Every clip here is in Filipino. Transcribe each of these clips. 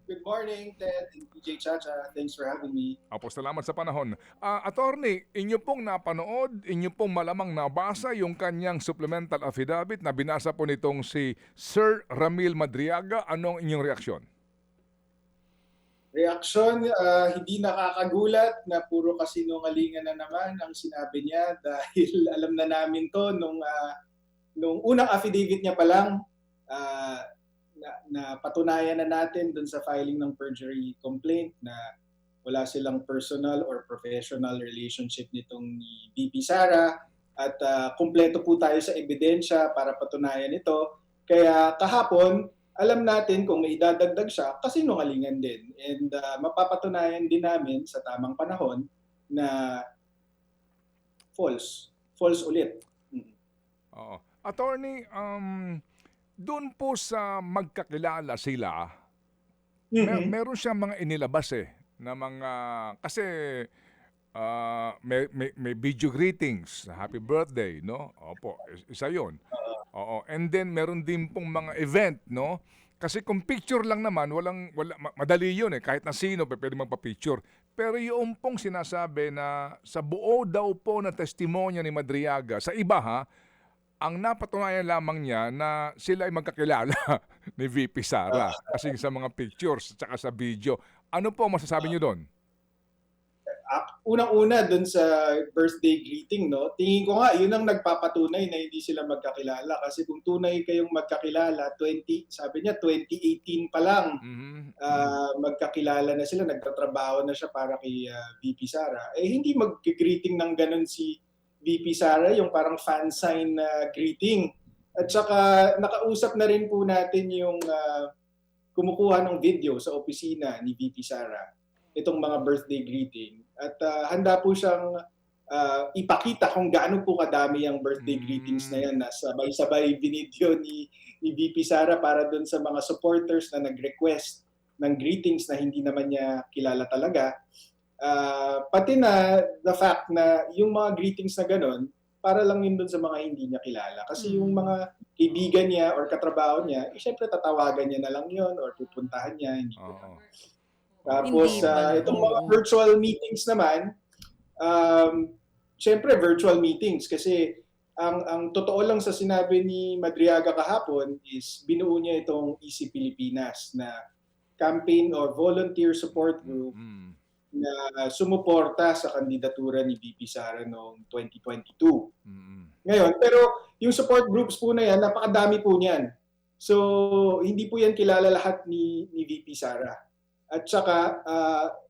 Good morning, Ted and PJ Chacha. Thanks for having me. Opo, salamat sa panahon. Attorney, inyo pong napanood, inyo pong malamang nabasa yung kanyang supplemental affidavit na binasa po nitong si Sir Ramil Madriaga. Anong inyong reaksyon? Reaksyon, hindi nakakagulat na puro kasinungalingan na naman ang sinabi niya dahil alam na namin to nung unang affidavit niya pa lang, ah, na patunayan na natin dun sa filing ng perjury complaint na wala silang personal or professional relationship nitong ni VP Sara at kumpleto po tayo sa ebidensya para patunayan ito. Kaya kahapon, alam natin kung may idadagdag siya kasi nungalingan din. And mapapatunayan din namin sa tamang panahon na false. False ulit. Oo. Attorney, doon po sa magkakilala sila, meron siyang mga inilabas na mga, kasi may video greetings, happy birthday, no? Opo, isa yun. Oo, and then meron din pong mga event, no? Kasi kung picture lang naman, madali yun kahit na sino pwede magpa-picture. Pero yung pong sinasabi na sa buo daw po na testimonya ni Madriaga, sa iba ang napatunayan lamang niya na sila ay magkakilala ni VP Sara kasi sa mga pictures at saka sa video. Ano po ang masasabi niyo doon? Unang-una dun sa birthday greeting, no? Tingin ko nga, yun ang nagpapatunay na hindi sila magkakilala. Kasi kung tunay kayong magkakilala, sabi niya, 2018 pa lang, magkakilala na sila, nagtatrabaho na siya para kay VP Sara. Eh, hindi mag-greeting ng ganun si VP Sara, yung parang fan sign na greeting. At saka, nakausap na rin po natin yung kumukuha ng video sa opisina ni VP Sara, itong mga birthday greeting. At handa po siyang ipakita kung gaano po kadami ang birthday greetings na yan na sabay-sabay binidyo ni VP Sara para doon sa mga supporters na nag-request ng greetings na hindi naman niya kilala talaga. Pati na the fact na yung mga greetings na gano'n, para lang yun doon sa mga hindi niya kilala. Kasi yung mga kaibigan niya or katrabaho niya, syempre tatawagan niya na lang yun or pupuntahan niya. Hindi ko na. Tapos, Hindi pala. itong mga virtual meetings naman, syempre virtual meetings kasi ang totoo lang sa sinabi ni Madriaga kahapon is binuo niya itong Easy Pilipinas na campaign or volunteer support group na sumuporta sa kandidatura ni VP Sara noong 2022. Ngayon, pero yung support groups po na yan, napakadami po niyan. So, hindi po yan kilala lahat ni VP Sara. At saka,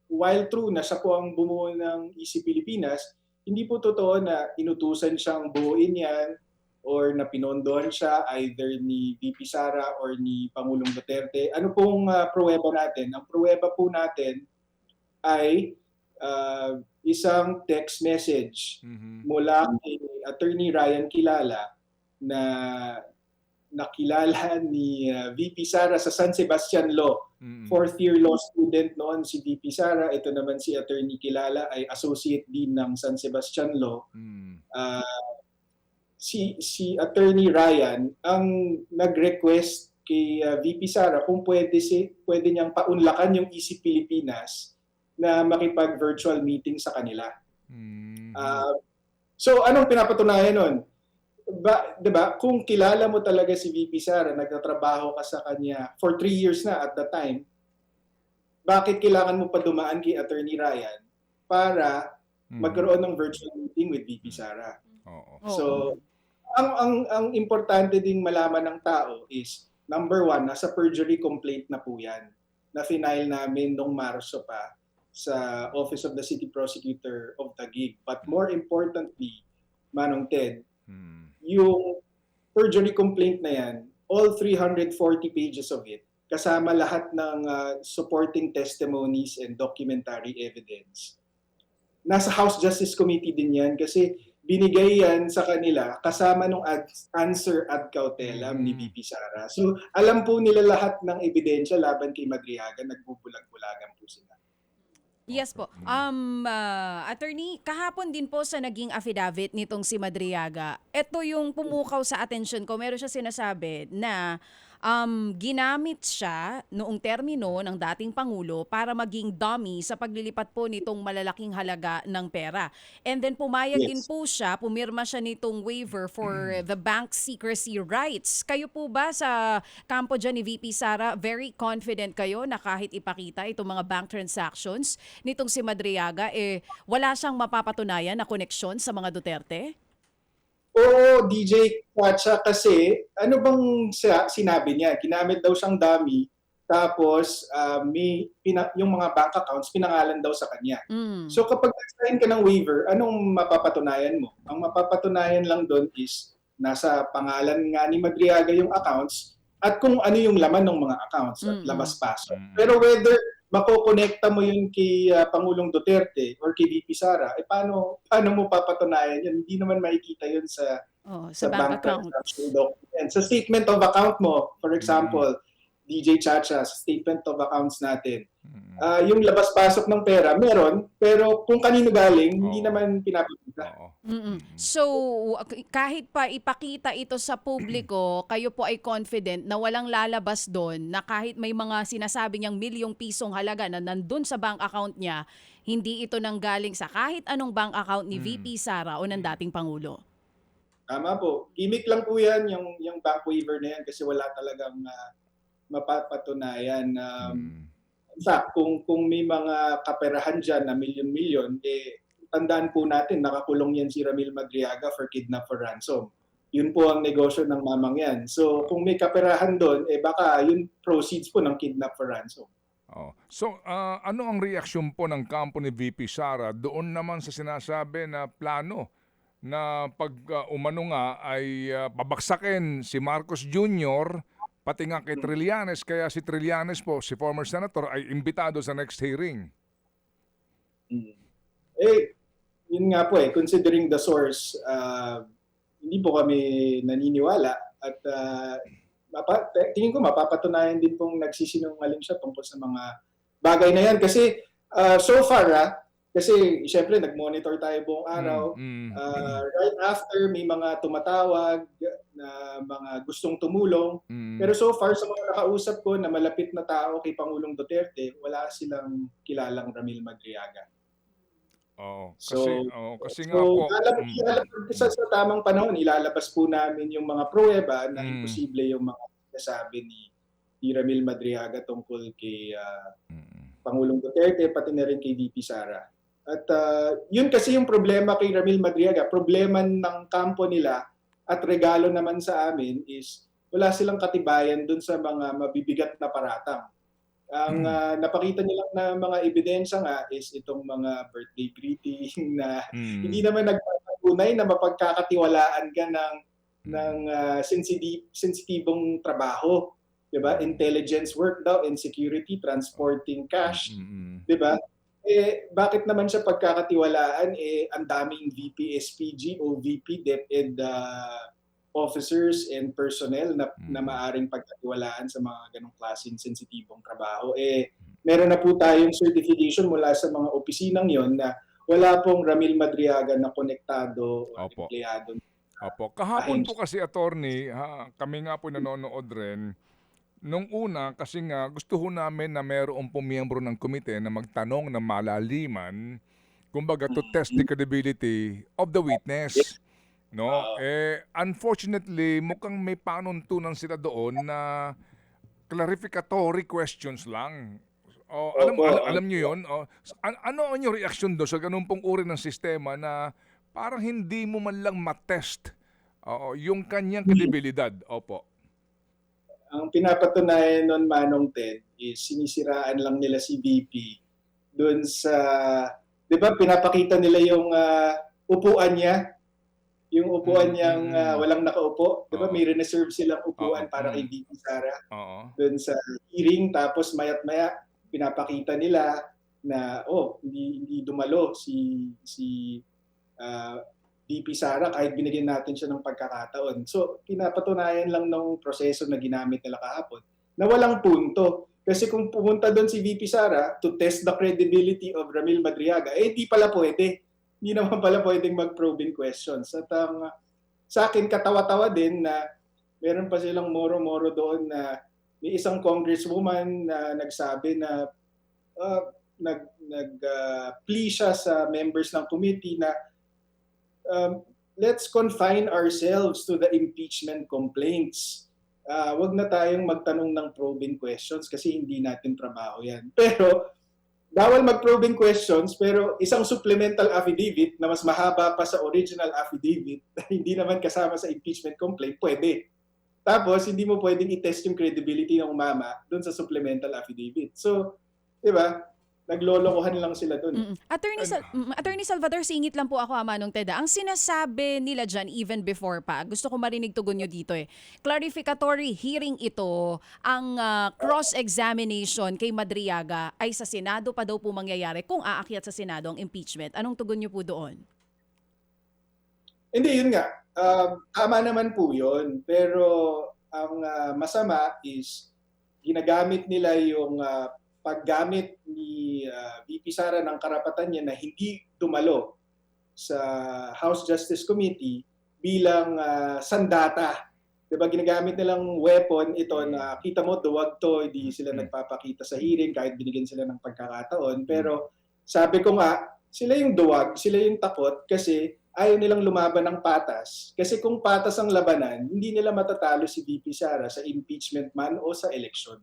while true na siya po ang bumuo ng Easy Pilipinas, hindi po totoo na inutusan siyang buuin yan or na pinondohan siya either ni VP Sara or ni Pangulong Duterte. Ano pong pruweba natin? Ang pruweba po natin ay isang text message mula kay Attorney Ryan Kilala na nakilala ni VP Sara sa San Sebastian Law. Fourth year law student noon si VP Sara. Ito naman si Attorney Kilala ay Associate Dean ng San Sebastian Law. Si Attorney Ryan ang nag-request kay VP Sara kung pwede niyang paunlakan yung Easy Pilipinas na makipag-virtual meeting sa kanila. So anong pinapatunayan nun? Diba, kung kilala mo talaga si VP Sara, nagtatrabaho ka sa kanya for 3 years na at the time, bakit kailangan mo pa dumaan kay Attorney Ryan para magkaroon ng virtual meeting with VP Sara? So, ang importante ding malaman ng tao is, number one, nasa perjury complaint na po yan, na final namin nung Marso pa sa Office of the City Prosecutor of Taguig. But more importantly, Manong Ted, yung perjury complaint na yan, all 340 pages of it, kasama lahat ng supporting testimonies and documentary evidence. Nasa House Justice Committee din yan kasi binigay yan sa kanila kasama nung answer ad cautelam ni VP Sara. So alam po nila lahat ng ebidensya laban kay Madriaga, nagbubulag-bulagan po sila. Yes po. Attorney, kahapon din po sa naging affidavit nitong si Madriaga, ito yung pumukaw sa atensyon ko. Meron siya sinasabi na ginamit siya noong termino ng dating Pangulo para maging dummy sa paglilipat po nitong malalaking halaga ng pera. And then pumayag din Yes. po siya, pumirma siya nitong waiver for the bank secrecy rights. Kayo po ba sa kampo dyan ni VP Sara, very confident kayo na kahit ipakita itong mga bank transactions nitong si Madriaga, wala siyang mapapatunayan na koneksyon sa mga Duterte? Oo, DJ Chacha, kasi ano bang sinabi niya? Ginamit daw siyang dummy, tapos yung mga bank accounts pinangalan daw sa kanya. Mm. So kapag nag-sign ka ng waiver, anong mapapatunayan mo? Ang mapapatunayan lang doon is nasa pangalan nga ni Madriaga yung accounts at kung ano yung laman ng mga accounts at labas-pasok. Pero whether makokonekta mo yun kay Pangulong Duterte or kay VP Sara, paano mo papatunayan yun? Hindi naman makikita yun sa bank account. transaction document. Sa statement of account mo, for example, DJ Chacha, sa statement of accounts natin, yung labas-pasok ng pera, meron, pero kung kanino galing, hindi naman pinapakita. So, kahit pa ipakita ito sa publiko, kayo po ay confident na walang lalabas doon, na kahit may mga sinasabi niyang milyong pisong halaga na nandun sa bank account niya, hindi ito nanggaling sa kahit anong bank account ni VP Sara o ng dating Pangulo? Tama po. Gimmick lang po yan, yung bank waiver na yan, kasi wala talagang mapapatunayan. In fact, kung may mga kaperahan dyan na milyon-milyon, tandaan po natin, nakakulong yan si Ramil Madriaga for kidnap for ransom. Yun po ang negosyo ng mamang yan. So kung may kaperahan doon, baka yun proceeds po ng kidnap for ransom. So ano ang reaksyon po ng kampo ni VP Sara doon naman sa sinasabi na plano na pag umano nga ay babaksakin si Marcos Jr., pati nga kay Trillanes, kaya si Trillanes po, si former senator, ay imbitado sa next hearing? Yun nga po considering the source, hindi po kami naniniwala at tingin ko mapapatunayan din pong nagsisinungaling siya tungkol sa mga bagay na yan. Kasi so far, kasi siyempre nag-monitor tayo buong araw. Right after, may mga tumatawag na mga gustong tumulong. Pero so far, sa mga nakausap ko na malapit na tao kay Pangulong Duterte, wala silang kilalang Ramil Madriaga. Kasi nga po. Sa tamang panahon, ilalabas po namin yung mga pruweba na imposible yung mga nasabi ni Ramil Madriaga tungkol kay Pangulong Duterte, pati na rin kay VP Sara. At yun kasi yung problema kay Ramil Madriaga, problema ng kampo nila at regalo naman sa amin is wala silang katibayan dun sa mga mabibigat na paratang. Ang napakita nilang na mga ebidensya nga is itong mga birthday greeting na hindi naman nagpapatunay na mapagkakatiwalaan ka ng sensitibong trabaho, 'di ba? Intelligence work daw, in security, transporting cash, 'di ba? Bakit naman siya pagkakatiwalaan? Ang daming VP SPG o VP DepEd officers and personnel na maaring pagkatiwalaan sa mga ganong klaseng sensitibong trabaho. Meron na po tayong certification mula sa mga opisinang yon na wala pong Ramil Madriaga na konektado o empleyado. Kahapon po kasi, attorney, kami nga po nanonood rin. Nung una, kasi nga gusto ho namin na mayroong po miyembro ng komite na magtanong ng malaliman, kumbaga to test the credibility of the witness. No, unfortunately, mukhang may panuntunan sila doon na clarificatory questions lang. Alam niyo 'yon? Ano ang inyong reaksyon doon sa ganung pong uri ng sistema na parang hindi mo man lang matest yung kanyang kredibilidad? Opo. Ang pinapatunayan nun, Manong Ted, is sinisiraan lang nila si VP doon sa, 'di ba, pinapakita nila yung upuan niya. Yung upuan niyang walang nakaupo, 'di ba, may reserve silang upuan para kay VP Sara. Doon sa hearing, tapos mayat-maya pinapakita nila na hindi dumalo si VP Sara kahit binigyan natin siya ng pagkakataon. So pinapatunayan lang ng proseso na ginamit nila kahapon na walang punto. Kasi kung pumunta doon si VP Sara to test the credibility of Ramil Madriaga, hindi pala pwede. Hindi naman pala pwedeng mag-probing questions. At sa akin, katawa-tawa din na meron pa silang moro-moro doon na may isang congresswoman na nagsabi na plea siya sa members ng committee na let's confine ourselves to the impeachment complaints. Wag na tayong magtanong ng probing questions kasi hindi natin trabaho yan. Pero bawal mag-probing questions, pero isang supplemental affidavit na mas mahaba pa sa original affidavit na hindi naman kasama sa impeachment complaint, pwede. Tapos, hindi mo pwedeng i-test yung credibility ng mama doon sa supplemental affidavit. So, di ba? Naglolokohan lang sila doon. Attorney Salvador, singit lang po ako, Manong Ted. Ang sinasabi nila dyan, even before pa, gusto ko marinig tugon nyo dito clarificatory hearing ito, ang cross-examination kay Madriaga ay sa Senado pa daw po mangyayari kung aakyat sa Senado ang impeachment. Anong tugon nyo po doon? Hindi, yun nga. Tama naman po yun. Pero ang masama is ginagamit nila yung paggamit ni VP Sara ng karapatan niya na hindi dumalo sa House Justice Committee bilang sandata. Diba, ginagamit nilang weapon ito na kita mo, duwag to, hindi sila nagpapakita sa hearing kahit binigyan sila ng pagkakataon. Pero sabi ko nga, sila yung duwag, sila yung takot kasi ayaw nilang lumaban ng patas. Kasi kung patas ang labanan, hindi nila matatalo si VP Sara sa impeachment man o sa eleksyon.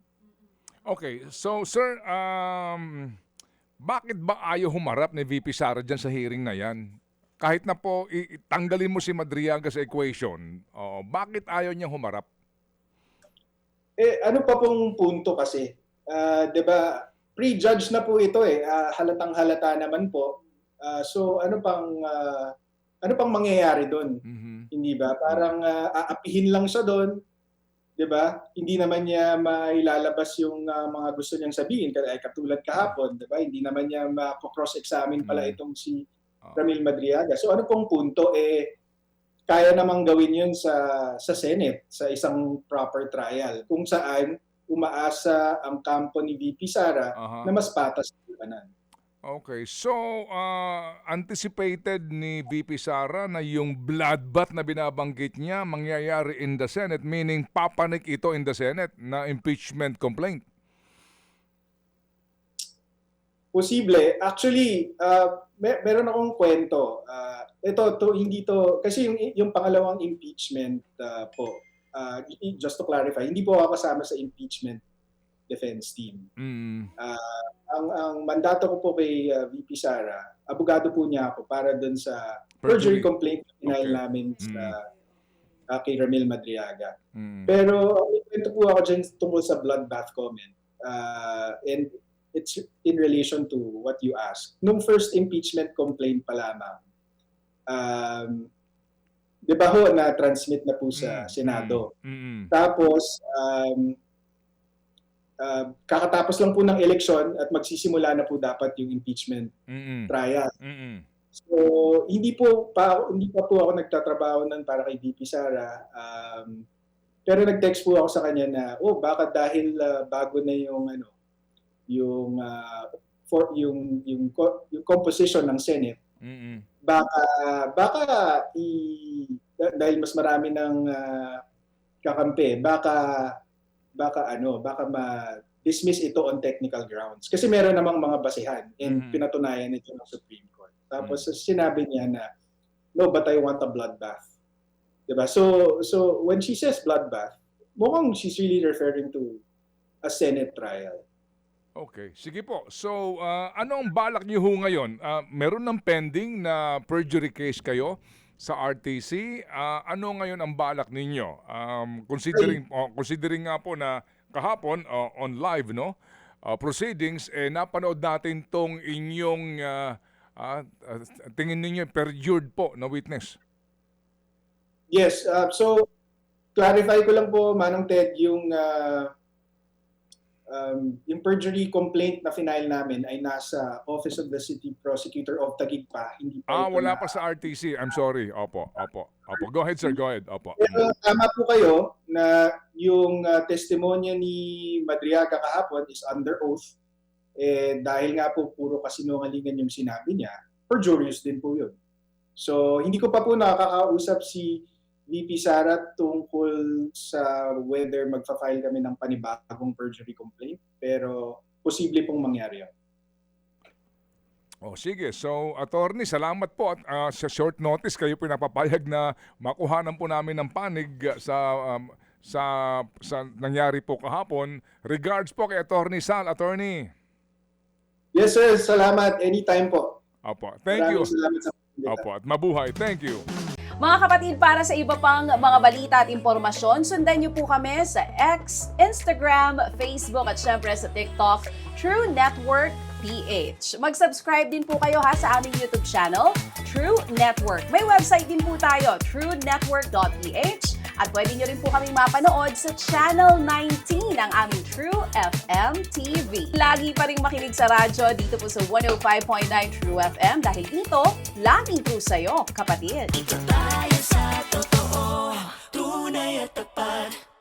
Okay, so sir, bakit ba ayaw humarap ni VP Sara dyan sa hearing na yan? Kahit na po tanggalin mo si Madriaga sa equation, bakit ayaw niyang humarap? Ano pa pong punto kasi? 'Di ba? Pre-judge na po ito halatang halata naman po. So ano pang mangyayari doon? Hindi ba? Parang aapihin lang siya doon. 'Di ba? Hindi naman niya mailalabas yung mga gusto niyang sabihin katulad kahapon, 'di ba? Hindi naman niya ma-cross-examine pala itong si Ramil Madriaga. So ano pong punto kaya namang gawin 'yun sa Senate sa isang proper trial kung saan umaasa ang kampo ni VP Sara na mas patas ang labanan. Okay, so anticipated ni VP Sara na yung bloodbath na binabanggit niya mangyayari in the Senate, meaning papanik ito in the Senate na impeachment complaint? Posible. Actually, meron akong kwento. Hindi to kasi yung pangalawang impeachment just to clarify, hindi po ako kasama sa impeachment defense team. Ang mandato ko po kay VP Sara, abogado po niya ako para doon sa perjury complaint na final namin sa kay Ramil Madriaga. Pero may kwento po ako dyan tungkol sa bloodbath comment. And it's in relation to what you asked. Nung first impeachment complaint pa lamang, di ba ho, na-transmit na po sa Senado. Tapos, kakatapos lang po ng eleksyon at magsisimula na po dapat yung impeachment trial. So hindi pa po ako nagtatrabaho nun para kay VP Sara. Pero nag-text po ako sa kanya na baka dahil bago na yung composition ng Senate. Baka dahil mas marami ng kakampi, baka ma-dismiss ito on technical grounds. Kasi meron namang mga basehan and pinatunayan ito ng Supreme Court. Tapos sinabi niya na, no, but I want a bloodbath. Diba? So when she says bloodbath, mukhang she's really referring to a Senate trial. Okay, sige po. So, ano ang balak niyo ho ngayon? Meron ng pending na perjury case kayo sa RTC. Ano ngayon ang balak ninyo? Considering nga po na kahapon on live proceedings, napanood natin tong inyong tingin ninyo perjured po na witness. Yes, so clarify ko lang po, Manong Ted, yung perjury complaint na final namin ay nasa Office of the City Prosecutor of Taguig pa. Hindi pa wala pa sa RTC. I'm sorry. Opo. Go ahead, sir. Go ahead. Opo. Pero tama po kayo na yung testimonya ni Madriaga kahapon is under oath. Dahil nga po puro kasinungalingan yung sinabi niya, perjurious din po yun. So hindi ko pa po nakakausap si VP Sara tungkol sa whether magfa-file kami ng panibagong perjury complaint, pero posible pong mangyari yun. Oh, sige. So, attorney, salamat po at sa short notice kayo pinapapayag na makuhanan po namin ng panig sa nangyari po kahapon. Regards po kay Attorney Sal, attorney. Yes sir, salamat. Anytime po. Opo, thank you. Maraming salamat sa pagdita. Opo, at mabuhay. Thank you. Mga kapatid, para sa iba pang mga balita at impormasyon, sundan niyo po kami sa X, Instagram, Facebook at syempre sa TikTok, True Network PH. Mag-subscribe din po kayo sa aming YouTube channel, True Network. May website din po tayo, truenetwork.ph, at pwede niyo rin po kaming mapanood sa Channel 19 ng aming True FM TV. Lagi pa rin makinig sa radyo dito po sa 105.9 True FM dahil ito, laging true sa'yo, kapatid. Dito tayo sa totoo, tunay at tapat.